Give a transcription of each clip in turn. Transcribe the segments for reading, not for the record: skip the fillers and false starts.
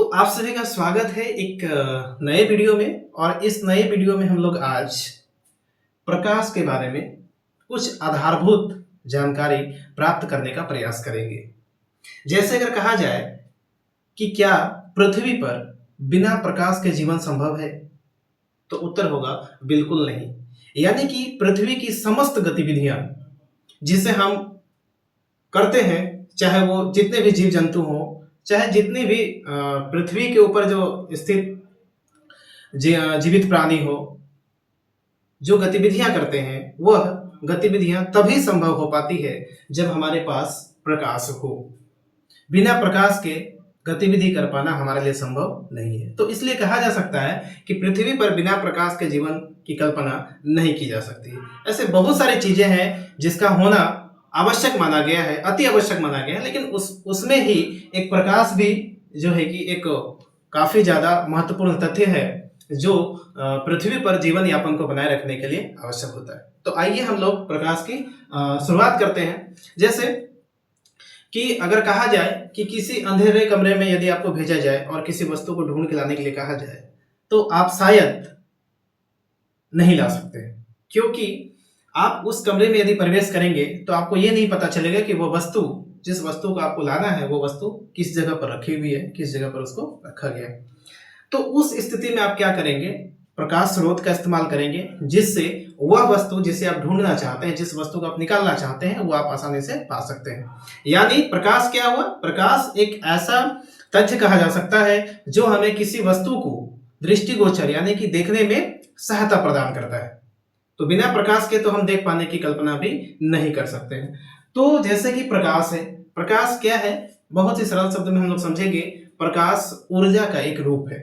तो आप सभी का स्वागत है एक नए वीडियो में। और इस नए वीडियो में हम लोग आज प्रकाश के बारे में कुछ आधारभूत जानकारी प्राप्त करने का प्रयास करेंगे। जैसे अगर कहा जाए कि क्या पृथ्वी पर बिना प्रकाश के जीवन संभव है, तो उत्तर होगा बिल्कुल नहीं। यानी कि पृथ्वी की समस्त गतिविधियां जिसे हम करते हैं, चाहे वो जितने भी जीव जंतु हों, चाहे जितनी भी पृथ्वी के ऊपर जो स्थित जीवित प्राणी हो, जो गतिविधियां करते हैं, वह गतिविधियां तभी संभव हो पाती है जब हमारे पास प्रकाश हो। बिना प्रकाश के गतिविधि कर पाना हमारे लिए संभव नहीं है। तो इसलिए कहा जा सकता है कि पृथ्वी पर बिना प्रकाश के जीवन की कल्पना नहीं की जा सकती। ऐसे बहुत सारी चीजें हैं जिसका होना आवश्यक माना गया है, अति आवश्यक माना गया है, लेकिन उसमें ही एक प्रकाश भी जो है कि एक काफी ज्यादा महत्वपूर्ण तथ्य है जो पृथ्वी पर जीवन यापन को बनाए रखने के लिए आवश्यक होता है। तो आइए हम लोग प्रकाश की शुरुआत करते हैं। जैसे कि अगर कहा जाए कि किसी अंधेरे कमरे में यदि आपको भेजा जाए और किसी वस्तु को ढूंढ के लाने के लिए कहा जाए, तो आप शायद नहीं ला सकते, क्योंकि आप उस कमरे में यदि प्रवेश करेंगे तो आपको ये नहीं पता चलेगा कि वो वस्तु, जिस वस्तु को आपको लाना है, वो वस्तु किस जगह पर रखी हुई है, किस जगह पर उसको रखा गया है। तो उस स्थिति में आप क्या करेंगे? प्रकाश स्रोत का इस्तेमाल करेंगे, जिससे वह वस्तु जिसे आप ढूंढना चाहते हैं, जिस वस्तु को आप निकालना चाहते हैं, वो आप आसानी से पा सकते हैं। यानी प्रकाश क्या हुआ? प्रकाश एक ऐसा तथ्य कहा जा सकता है जो हमें किसी वस्तु को दृष्टिगोचर यानी कि देखने में सहायता प्रदान करता है। तो बिना प्रकाश के तो हम देख पाने की कल्पना भी नहीं कर सकते हैं। तो जैसे कि प्रकाश है, प्रकाश क्या है? बहुत ही सरल शब्द में हम लोग समझेंगे, प्रकाश ऊर्जा का एक रूप है।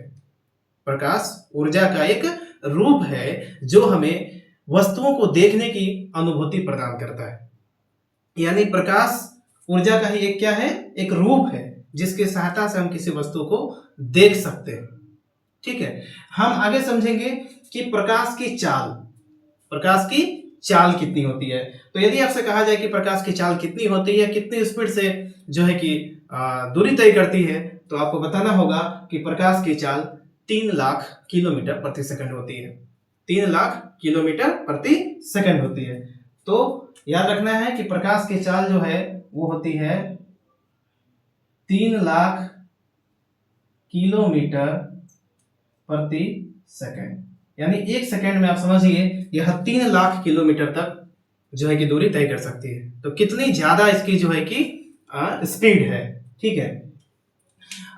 प्रकाश ऊर्जा का एक रूप है जो हमें वस्तुओं को देखने की अनुभूति प्रदान करता है। यानी प्रकाश ऊर्जा का ही एक क्या है? एक रूप है जिसकी सहायता से हम किसी वस्तु को देख सकते हैं। ठीक है, हम आगे समझेंगे कि प्रकाश की चाल, प्रकाश की चाल कितनी होती है। तो यदि आपसे कहा जाए कि प्रकाश की चाल कितनी होती है, कितनी स्पीड से जो है कि दूरी तय करती है, तो आपको बताना होगा कि प्रकाश की चाल 3 लाख किलोमीटर प्रति सेकंड होती है। 3 लाख किलोमीटर प्रति सेकंड होती है। तो याद रखना है कि प्रकाश की चाल जो है वो होती है 3 लाख किलोमीटर प्रति सेकंड। यानी एक सेकंड में आप समझिए यह 3 लाख किलोमीटर तक जो है कि दूरी तय कर सकती है। तो कितनी ज्यादा इसकी जो है कि स्पीड है। ठीक है,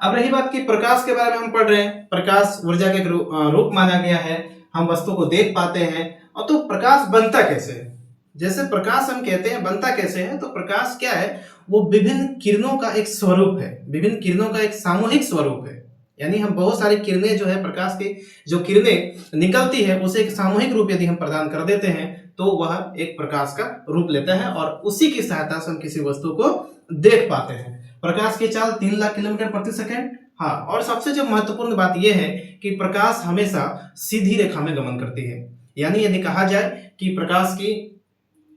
अब रही बात कि प्रकाश के बारे में हम पढ़ रहे हैं। प्रकाश ऊर्जा का एक रूप माना गया है, हम वस्तु को देख पाते हैं। और तो प्रकाश बनता कैसे है? जैसे प्रकाश हम कहते हैं बनता कैसे है, तो प्रकाश क्या है? वो विभिन्न किरणों का एक स्वरूप है, विभिन्न किरणों का एक सामूहिक स्वरूप है। यानी हम बहुत सारी किरणें जो है, प्रकाश की जो किरणें निकलती है, उसे एक सामूहिक रूप यदि हम प्रदान कर देते हैं तो वह एक प्रकाश का रूप लेता है और उसी की सहायता से हम किसी वस्तु को देख पाते हैं। प्रकाश की चाल 3 लाख किलोमीटर प्रति सेकंड। हाँ, और सबसे जो महत्वपूर्ण बात यह है कि प्रकाश हमेशा सीधी रेखा में गमन करती है। यानी यदि कहा जाए कि प्रकाश की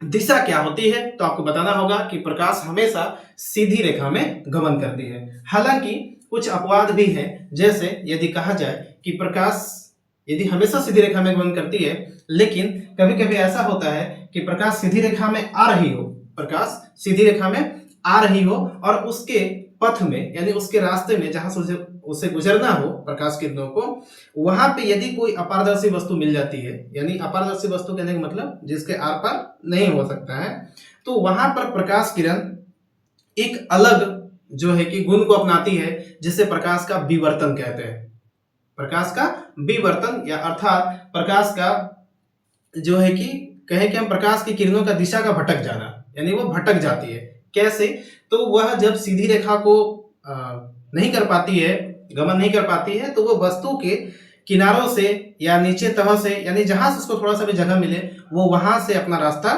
दिशा क्या होती है, तो आपको बताना होगा कि प्रकाश हमेशा सीधी रेखा में गमन करती है। हालांकि कुछ अपवाद भी है, जैसे यदि कहा जाए कि प्रकाश यदि हमेशा सीधी रेखा में गमन करती है, लेकिन कभी कभी ऐसा होता है कि प्रकाश सीधी रेखा में आ रही हो, प्रकाश सीधी रेखा में आ रही हो और उसके पथ में यानी उसके रास्ते में जहां से उसे गुजरना हो प्रकाश किरणों को, वहां पे यदि कोई अपारदर्शी वस्तु मिल जाती है, यानी अपारदर्शी वस्तु कहने का मतलब जिसके आर पार नहीं हो सकता है, तो वहां पर प्रकाश किरण एक अलग जो है कि गुण को अपनाती है, जिसे प्रकाश का विवर्तन कहते हैं। प्रकाश का विवर्तन या अर्थात प्रकाश का जो है कि कहें कि हम प्रकाश की किरणों का दिशा का भटक जाना, यानी वो भटक जाती है। कैसे? तो वह जब सीधी रेखा को नहीं कर पाती है, गमन नहीं कर पाती है, तो वो वस्तु के किनारों से या नीचे तह से, यानी जहां से उसको थोड़ा सा भी जगह मिले, वो वहां से अपना रास्ता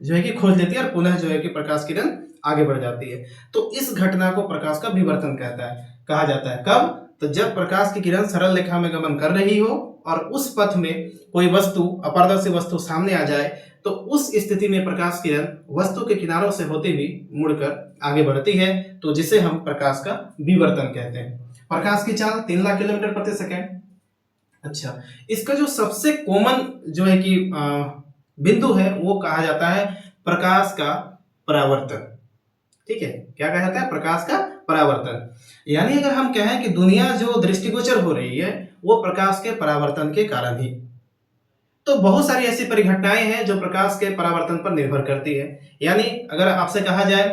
जो है कि खोज लेती है और पुनः जो है कि प्रकाश किरण आगे बढ़ जाती है। तो इस घटना को प्रकाश का विवर्तन कहा जाता है। कब? तो जब प्रकाश की किरण सरल रेखा में गमन कर रही हो और उस पथ में कोई वस्तु, अपारदर्शी वस्तु सामने आ जाए, तो उस स्थिति में प्रकाश किरण वस्तु के किनारों से होते हुए मुड़कर आगे बढ़ती है, तो जिसे हम प्रकाश का विवर्तन कहते हैं। प्रकाश की चाल 3 लाख किलोमीटर प्रति सेकेंड। अच्छा, इसका जो सबसे कॉमन जो है कि बिंदु है वो कहा जाता है प्रकाश का परावर्तन। ठीक है, क्या कहा जाता है? प्रकाश का परावर्तन। यानी अगर हम कहें कि दुनिया जो दृष्टिगोचर हो रही है वो प्रकाश के परावर्तन के कारण ही। तो बहुत सारी ऐसी परिघटनाएं हैं जो प्रकाश के परावर्तन पर निर्भर करती है। यानी अगर आपसे कहा जाए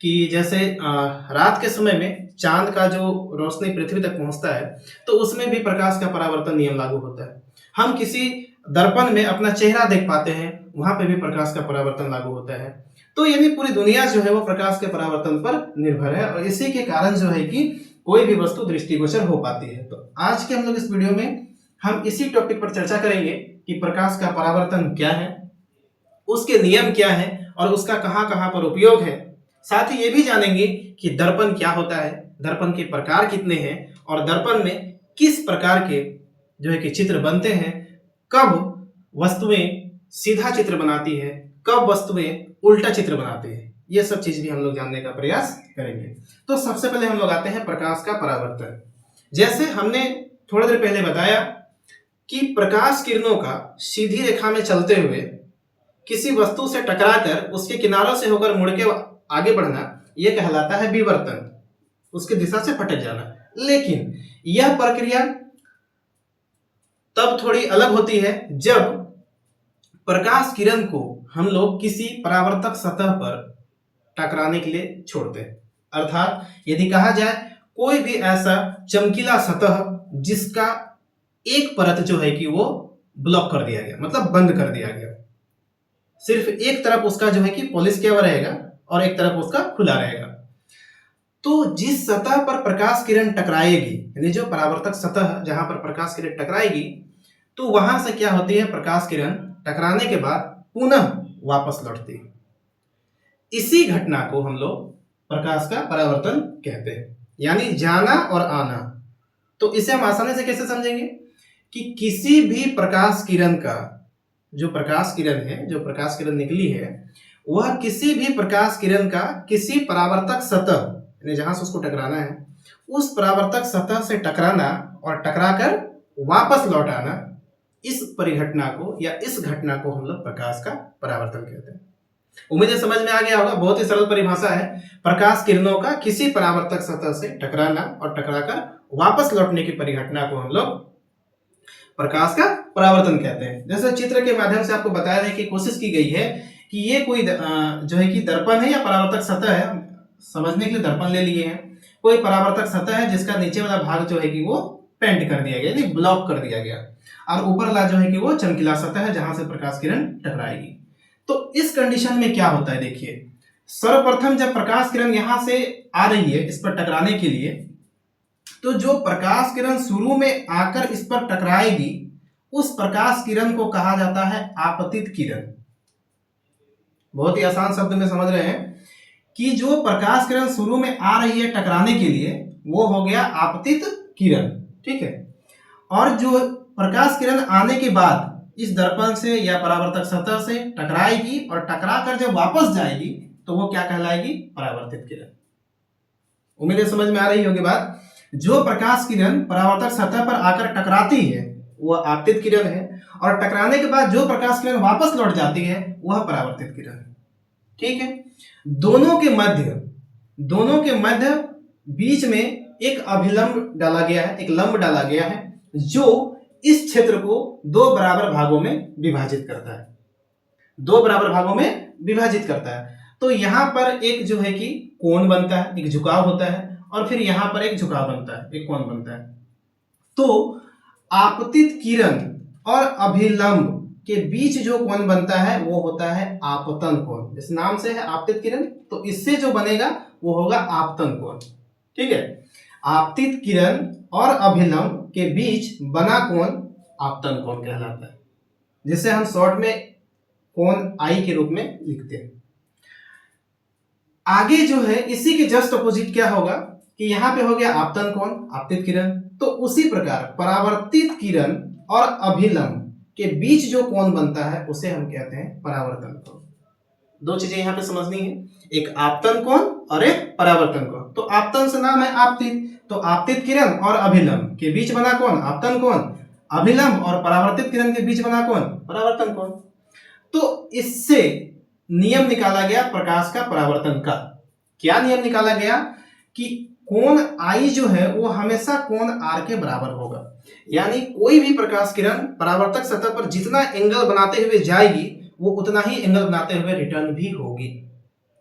कि जैसे रात के समय में चांद का जो रोशनी पृथ्वी तक पहुंचता है तो उसमें भी प्रकाश का परावर्तन नियम लागू होता है। हम किसी दर्पण में अपना चेहरा देख पाते हैं, वहां पे भी प्रकाश का परावर्तन लागू होता है। तो यानी पूरी दुनिया जो है वो प्रकाश के परावर्तन पर निर्भर है और इसी के कारण जो है कि कोई भी वस्तु दृष्टिगोचर हो पाती है। तो आज के हम लोग इस वीडियो में हम इसी टॉपिक पर चर्चा करेंगे कि प्रकाश का परावर्तन क्या है, उसके नियम क्या है और उसका कहां कहां पर उपयोग है। साथ ही ये भी जानेंगे कि दर्पण क्या होता है, दर्पण के प्रकार कितने हैं और दर्पण में किस प्रकार के जो है कि चित्र बनते हैं, कब वस्तुएं सीधा चित्र बनाती है, कब वस्तुएं उल्टा चित्र बनाती है, ये सब चीज भी हम लोग जानने का प्रयास करेंगे। तो सबसे पहले हम लोग आते हैं प्रकाश का परावर्तन। जैसे हमने थोड़ी देर पहले बताया कि प्रकाश किरणों का सीधी रेखा में चलते हुए किसी वस्तु से टकराकर उसके किनारों से होकर मुड़ के आगे बढ़ना यह कहलाता है विवर्तन, उसकी दिशा से भटक जाना। लेकिन यह प्रक्रिया तब थोड़ी अलग होती है जब प्रकाश किरण को हम लोग किसी परावर्तक सतह पर टकराने के लिए छोड़ते हैं। अर्थात यदि कहा जाए कोई भी ऐसा चमकीला सतह जिसका एक परत जो है कि वो ब्लॉक कर दिया गया, मतलब बंद कर दिया गया, सिर्फ एक तरफ उसका जो है कि पॉलिश किया हुआ रहेगा और एक तरफ उसका खुला रहेगा। तो जिस सतह पर प्रकाश किरण टकराएगी, यानी जो परावर्तक सतह जहां पर प्रकाश किरण टकराएगी, तो वहां से क्या होती है, प्रकाश किरण टकराने के बाद पुनः वापस लौटती है। इसी घटना को हम लोग प्रकाश का परावर्तन कहते हैं, यानी जाना और आना। तो इसे हम आसानी से कैसे समझेंगे कि किसी भी प्रकाश किरण का जो प्रकाश किरण है, जो प्रकाश किरण निकली है, वह किसी भी प्रकाश किरण का किसी परावर्तक सतह, यानी जहां से उसको टकराना है, उस परावर्तक सतह से टकराना और टकराकर वापस लौट आना, इस परिघटना को या इस घटना को हम लोग प्रकाश का परावर्तन कहते हैं। उम्मीद है समझ में आ गया होगा। बहुत ही सरल परिभाषा है, प्रकाश किरणों का किसी परावर्तक सतह से टकराना और टकराकर वापस लौटने की परिघटना को हम लोग प्रकाश का परावर्तन कहते हैं। जैसे चित्र के माध्यम से आपको बताने की कोशिश की गई है कि ये कोई जो है कि दर्पण है या परावर्तक सतह है। समझने के लिए दर्पण ले लिए हैं। कोई परावर्तक सतह है जिसका नीचे वाला भाग जो है कि वो पेंट कर दिया गया, यानी ब्लॉक कर दिया गया, और ऊपर वाला जो है कि वो चमकीला सतह है जहां से प्रकाश किरण टकराएगी। तो इस कंडीशन में क्या होता है, देखिए, सर्वप्रथम जब प्रकाश किरण यहां से आ रही है इस पर टकराने के लिए, तो जो प्रकाश किरण शुरू में आकर इस पर टकराएगी, उस प्रकाश किरण को कहा जाता है आपतित किरण। बहुत ही आसान शब्द में समझ रहे हैं कि जो प्रकाश किरण शुरू में आ रही है टकराने के लिए, वो हो गया आपतित किरण। ठीक है, और जो प्रकाश किरण आने के बाद इस दर्पण से या परावर्तक सतह से टकराएगी और टकराकर जब वापस जाएगी तो वो क्या कहलाएगी, परावर्तित किरण। उम्मीद समझ में आ रही होगी बात। जो प्रकाश किरण परावर्तक सतह पर आकर टकराती है वह आपतित किरण है, और टकराने के बाद जो प्रकाश किरण वापस लौट जाती है वह परावर्तित किरण है। ठीक है, दोनों के मध्य बीच में एक अभिलंब डाला गया है, एक लंब डाला गया है जो इस क्षेत्र को दो बराबर भागों में विभाजित करता है, दो बराबर भागों में विभाजित करता है। तो यहां पर एक जो है कि कोण बनता है, एक झुकाव होता है, और फिर यहां पर एक झुकाव बनता है, एक कोण बनता है। तो आपतित किरण और अभिलंब के बीच जो कोण बनता है वो होता है आपतन कोण। इस नाम से है आपतित किरण, तो इससे जो बनेगा वो होगा आपतन कोण। ठीक है, आपतित किरण और अभिलंब के बीच बना कोण आपतन कोण कहलाता है, जिसे हम शॉर्ट में कोण आई के रूप में लिखते हैं। आगे जो है इसी के जस्ट अपोजिट क्या होगा कि यहां पे हो गया आपतन कोण, आपतित किरण। तो उसी प्रकार परावर्तित किरण और अभिलंब के बीच जो कोण बनता है उसे हम कहते हैं परावर्तन कोण। दो चीजें यहां पे समझनी है, एक आपतन कोण और एक परावर्तन कोण। तो आपतन से नाम है आपतित, तो आपतित किरण और अभिलंब के बीच बना कौन? आपतन कोण। अभिलंब और परावर्तित किरण के बीच बना कौन? परावर्तन कोण। तो इससे नियम निकाला गया प्रकाश का परावर्तन का। क्या नियम निकाला गया? कि कोण आई जो है वो हमेशा कोण आर के बराबर होगा, यानी कोई भी प्रकाश किरण परावर्तक सतह पर जितना एंगल बनाते हुए जाएगी वो उतना ही एंगल बनाते हुए रिटर्न भी होगी।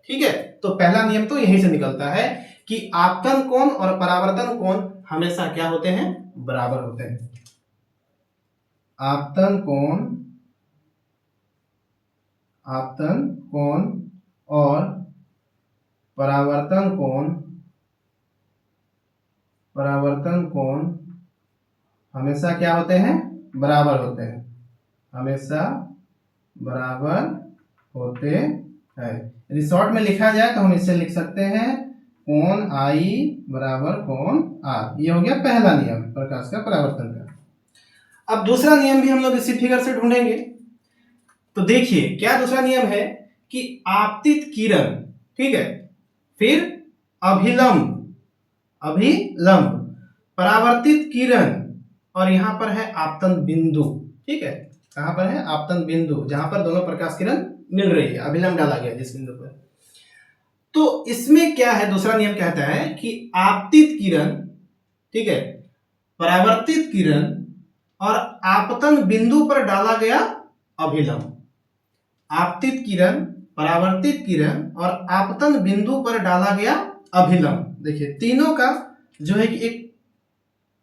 ठीक है, तो पहला नियम तो यहीं से निकलता है कि आपतन कोण और परावर्तन कोण हमेशा क्या होते हैं? बराबर होते हैं। आपतन कोण और परावर्तन कोण हमेशा क्या होते हैं? बराबर होते हैं, हमेशा बराबर होते हैं। यदि शॉर्ट में लिखा जाए तो हम इससे लिख सकते हैं कोण आई बराबर कोण आर। ये हो गया पहला नियम प्रकाश का परावर्तन का। अब दूसरा नियम भी हम लोग इसी फिगर से ढूंढेंगे। तो देखिए क्या दूसरा नियम है कि आपतित किरण, ठीक है, फिर अभिलंब परावर्तित किरण और यहां पर है आपतन बिंदु। ठीक है, कहां पर है? आपतन बिंदु, जहां पर दोनों प्रकाश किरण मिल रही है, अभिलंब डाला गया जिस बिंदु पर। तो इसमें क्या है? दूसरा नियम कहता है कि आपतित किरण, ठीक है, परावर्तित किरण और आपतन बिंदु पर डाला गया अभिलंब। आपतित किरण, परावर्तित किरण और आपतन बिंदु पर डाला गया अभिलंब। देखिए तीनों का जो है कि एक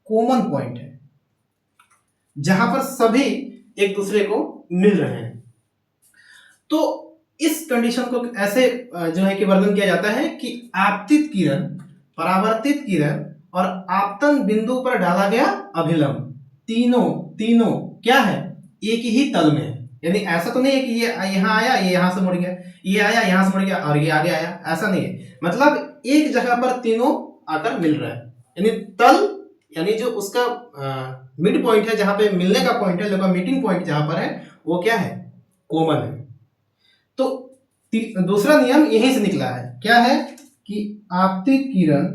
कॉमन पॉइंट है जहां पर सभी एक दूसरे को मिल रहे हैं। तो इस कंडीशन को ऐसे जो है कि वर्णन किया जाता है कि आपतित किरण, परावर्तित किरण और आपतन बिंदु पर डाला गया अभिलंब तीनों क्या है? एक ही तल में है। यानी ऐसा तो नहीं है कि ये यहां आया, ये यहां से मुड़ गया, ये आया यहां से मुड़ गया और ये आगे आया, ऐसा नहीं है। मतलब एक जगह पर तीनों आकर मिल रहा है, यानी तल, यानी जो उसका मिड पॉइंट है, जहां पे मिलने का पॉइंट है, मीटिंग पॉइंट जहां पर है, वो क्या है? कॉमन है। तो दूसरा नियम यहीं से निकला है। क्या है? कि आपतित किरण,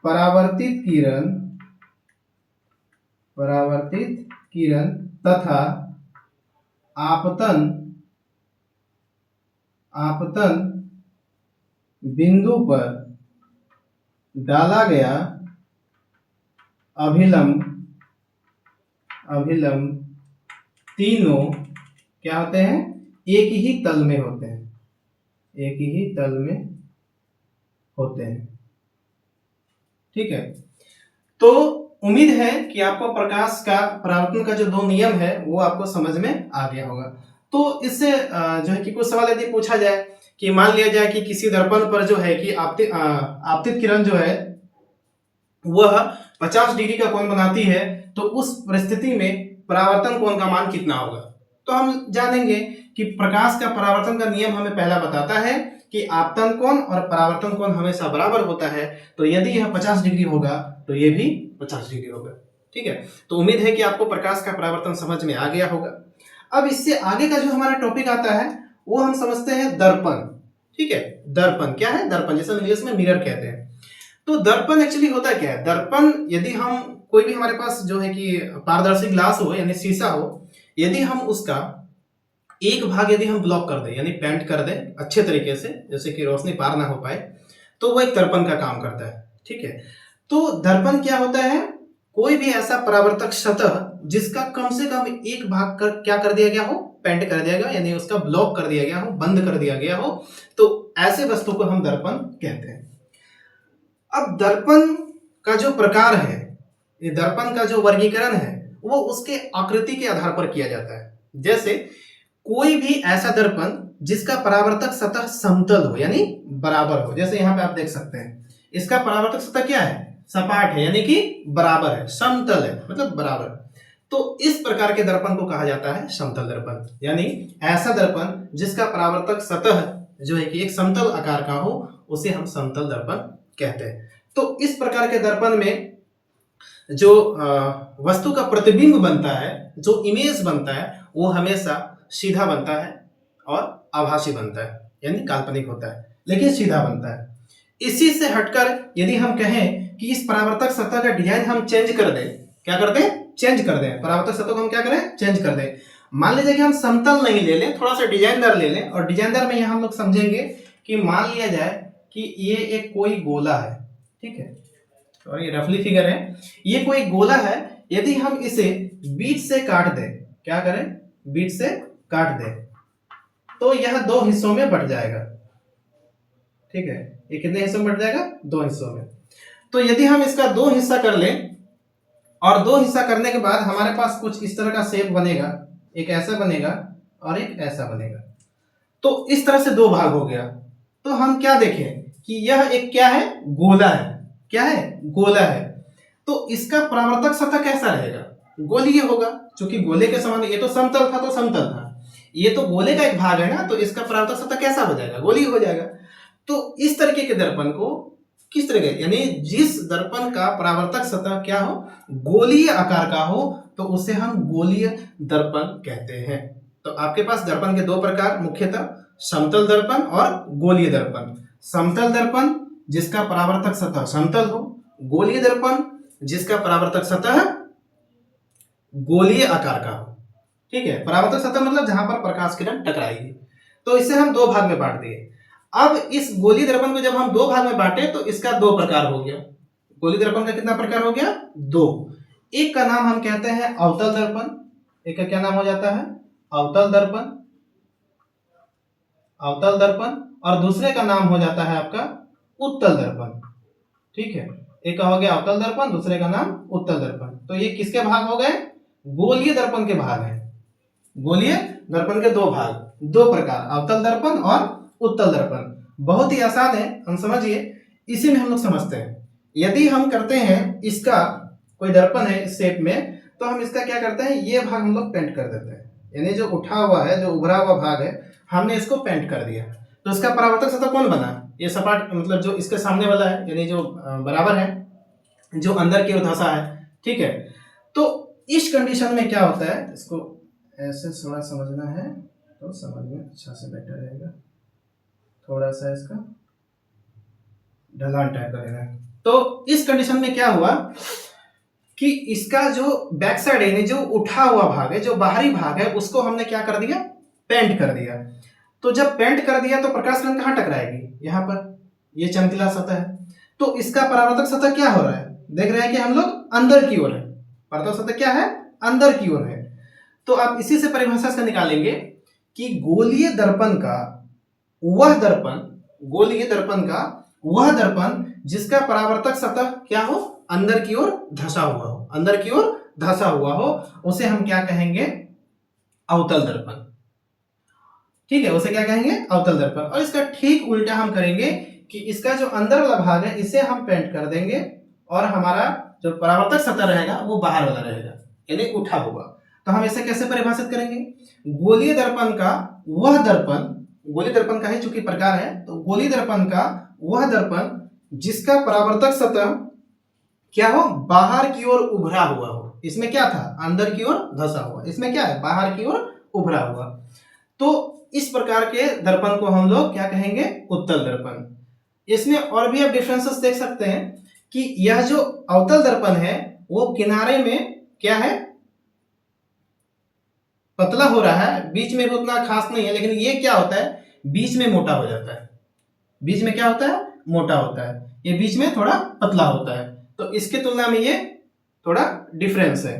परावर्तित किरण तथा आपतन बिंदु पर डाला गया अभिलंब तीनों क्या होते हैं? एक ही तल में होते हैं। ठीक है, तो उम्मीद है कि आपको प्रकाश का परावर्तन का जो दो नियम है वो आपको समझ में आ गया होगा। तो इससे जो है कि कुछ सवाल यदि पूछा जाए कि मान लिया जाए कि किसी दर्पण पर जो है कि आपतित किरण जो है वह 50 डिग्री का कोण बनाती है, तो उस परिस्थिति में परावर्तन कोण का मान कितना होगा? तो हम जानेंगे कि प्रकाश का परावर्तन का नियम हमें पहला बताता है कि आपतन कोण और परावर्तन कोण हमेशा बराबर होता है। तो यदि यह 50 डिग्री होगा तो यह भी 50 डिग्री होगा। ठीक है, तो उम्मीद है कि आपको प्रकाश का परावर्तन समझ में आ गया होगा। अब इससे आगे का जो हमारा टॉपिक आता है वो हम समझते हैं दर्पण। ठीक है, दर्पण क्या है? दर्पण, जैसे इंग्लिश में मिरर कहते हैं। तो दर्पण एक्चुअली होता क्या है? दर्पण, यदि हम कोई भी हमारे पास जो है कि पारदर्शी ग्लास हो यानी शीशा हो, यदि हम उसका एक भाग यदि हम ब्लॉक कर दें यानी पेंट कर दें अच्छे तरीके से, जैसे कि रोशनी पार ना हो पाए, तो वो एक दर्पण का काम करता है। ठीक है, तो दर्पण क्या होता है? कोई भी ऐसा परावर्तक सतह जिसका कम से कम एक भाग क्या कर दिया गया हो? पेंट कर दिया गया, यानी उसका ब्लॉक कर दिया गया हो, बंद कर दिया गया हो, तो ऐसे वस्तु को हम दर्पण कहते हैं। अब दर्पण का जो प्रकार है, ये दर्पण का जो वर्गीकरण है वो उसके आकृति के आधार पर किया जाता है। जैसे कोई भी ऐसा दर्पण जिसका परावर्तक सतह समतल हो यानी बराबर हो, जैसे यहाँ पे आप देख सकते हैं इसका परावर्तक सतह क्या है? सपाट है, यानी कि बराबर है, समतल है, मतलब बराबर। तो इस प्रकार के दर्पण को कहा जाता है समतल दर्पण, यानी ऐसा दर्पण जिसका परावर्तक सतह जो है कि एक समतल आकार का हो, उसे हम समतल दर्पण कहते हैं। तो इस प्रकार के दर्पण में जो वस्तु का प्रतिबिंब बनता है, जो इमेज बनता है, वो हमेशा सीधा बनता है और आभासी बनता है। यानी काल्पनिक होता है, लेकिन सीधा बनता है। इसी से हटकर यदि हम कहें कि इस परावर्तक सतह का डिजाइन हम चेंज कर दें, क्या कर दें? चेंज कर दें। परावर्तक सतह को हम क्या करें? चेंज कर दें। मान लीजिए कि हम समतल नहीं ले लें, थोड़ा सा डिजाइनदार ले लें, और डिजाइनदार में यहां हम लोग समझेंगे कि मान लिया जाए कि ये एक कोई गोला है, ठीक है, और ये रफली फिगर है, ये कोई गोला है। यदि हम इसे बीच से काट दें, क्या करें? बीच से काट दें, तो यह दो हिस्सों में बट जाएगा, ठीक है। ये कितने हिस्सों में बट जाएगा? दो हिस्सों में। तो यदि हम इसका दो हिस्सा कर लें, और दो हिस्सा करने के बाद हमारे पास कुछ इस तरह का शेप बनेगा, एक ऐसा बनेगा और एक ऐसा बनेगा। तो इस तरह से दो भाग हो गया। तो हम क्या देखें कि यह एक क्या है? गोला है। क्या है? गोला है। तो इसका परावर्तक सतह कैसा रहेगा? गोलीय होगा, क्योंकि गोले के समान, ये तो समतल था तो समतल था, ये तो गोले का एक भाग है ना, तो इसका परावर्तक सतह कैसा हो जाएगा? गोलीय हो जाएगा। तो इस तरीके के दर्पण को किस तरह के, यानी जिस दर्पण का परावर्तक सतह क्या हो? गोलीय आकार का हो, तो उसे हम गोलीय दर्पण कहते हैं। तो आपके पास दर्पण के दो प्रकार मुख्यतः, समतल दर्पण और गोलीय दर्पण। समतल दर्पण जिसका परावर्तक सतह समतल हो, गोलीय दर्पण जिसका परावर्तक सतह गोलीय आकार का हो, ठीक है। परावर्तक सतह मतलब जहां पर प्रकाश किरण टकराएगी। तो इसे हम दो भाग में बांट दिए। अब इस गोलीय दर्पण को जब हम दो भाग में बांटे तो इसका दो प्रकार हो गया। गोलीय दर्पण का कितना प्रकार हो गया? दो। एक का नाम हम कहते हैं अवतल दर्पण, एक का क्या नाम हो जाता है? अवतल दर्पण, अवतल दर्पण, और दूसरे का नाम हो जाता है आपका उत्तल दर्पण, ठीक है। एक का हो गया अवतल दर्पण, दूसरे का नाम उत्तल दर्पण। तो ये किसके भाग हो गए? गोलीय दर्पण के भाग हैं। गोलीय दर्पण के दो भाग, दो प्रकार, अवतल दर्पण और उत्तल दर्पण। बहुत ही आसान है, हम समझिए, इसी में हम लोग समझते हैं। यदि हम करते हैं, इसका कोई दर्पण है इस शेप में, तो हम इसका क्या करते हैं? ये भाग हम लोग पेंट कर देते हैं, यानी जो उठा हुआ है, जो उभरा हुआ भाग है, हमने इसको पेंट कर दिया। तो इसका परावर्तक सतह कौन बना? ये सपाट, मतलब जो इसके सामने वाला है, यानी जो बराबर है, जो अंदर की ओर धंसा है, ठीक है। तो इस कंडीशन में क्या होता है, इसको ऐसे थोड़ा समझना है तो समझ में अच्छा से बेटर रहेगा। थोड़ा सा इसका ढलान टाइप का देना है। तो इस कंडीशन में क्या हुआ कि इसका जो बैक साइड है, जो उठा हुआ भाग है, जो बाहरी भाग है, उसको हमने क्या कर दिया? पेंट कर दिया। तो जब पेंट कर दिया तो प्रकाश किरण कहाँ टकराएगी? यहाँ पर, ये चमकीला सतह है। तो इसका परावर्तक सतह क्या हो रहा है? देख रहे हैं कि हम लोग अंदर की ओर है। परावर्तक सतह क्या है? अंदर की ओर है। तो आप इसी से परिभाषा से निकालेंगे कि गोलीय दर्पण का वह दर्पण, गोलीय दर्पण का वह दर्पण जिसका परावर्तक सतह क्या हो? अंदर की ओर धंसा हुआ हो, अंदर की ओर धंसा हुआ हो, उसे हम क्या कहेंगे? अवतल दर्पण, ठीक है, उसे क्या कहेंगे? अवतल दर्पण। और इसका ठीक उल्टा हम करेंगे कि इसका जो अंदर वाला भाग है, इसे हम पेंट कर देंगे, और हमारा जो परावर्तक सतह रहेगा वो बाहर वाला रहेगा, यानी उठा हुआ। तो हम इसे कैसे परिभाषित करेंगे? गोलीय दर्पण का वह दर्पण, गोलीय दर्पण का ही चूंकि प्रकार है, तो गोलीय दर्पण का वह दर्पण जिसका परावर्तक सतह क्या हो? बाहर की ओर उभरा हुआ हो। इसमें क्या था? अंदर की ओर धंसा हुआ। इसमें क्या है? बाहर की ओर उभरा हुआ। तो इस प्रकार के दर्पण को हम लोग क्या कहेंगे? उत्तल दर्पण। इसमें और भी आप डिफरेंसेस देख सकते हैं कि यह जो अवतल दर्पण है वो किनारे में क्या है? पतला हो रहा है, बीच में भी उतना खास नहीं है, लेकिन ये क्या होता है? बीच में मोटा हो जाता है। बीच में क्या होता है? मोटा होता है। ये बीच में थोड़ा पतला होता है। तो इसके तुलना में ये थोड़ा डिफरेंस है।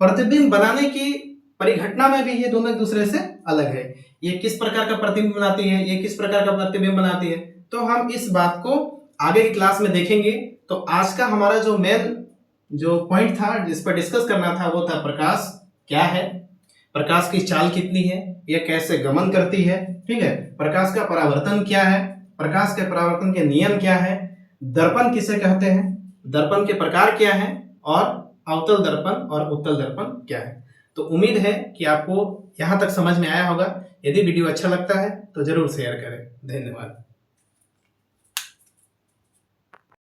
प्रतिबिंब बनाने की परिघटना में भी ये दोनों एक दूसरे से अलग है। ये किस प्रकार का प्रतिबिंब बनाती है, ये किस प्रकार का प्रतिबिंब बनाती है, तो हम इस बात को आगे की क्लास में देखेंगे। तो आज का हमारा जो मेन जो पॉइंट था, जिस पर डिस्कस करना था, वो था प्रकाश क्या है, प्रकाश की चाल कितनी है, यह कैसे गमन करती है, ठीक है, प्रकाश का परावर्तन क्या है, प्रकाश के परावर्तन के नियम क्या है, दर्पण किसे कहते हैं, दर्पण के प्रकार क्या है, और अवतल दर्पण और उत्तल दर्पण क्या है। तो उम्मीद है कि आपको यहाँ तक समझ में आया होगा। यदि वीडियो अच्छा लगता है तो जरूर शेयर करें। धन्यवाद।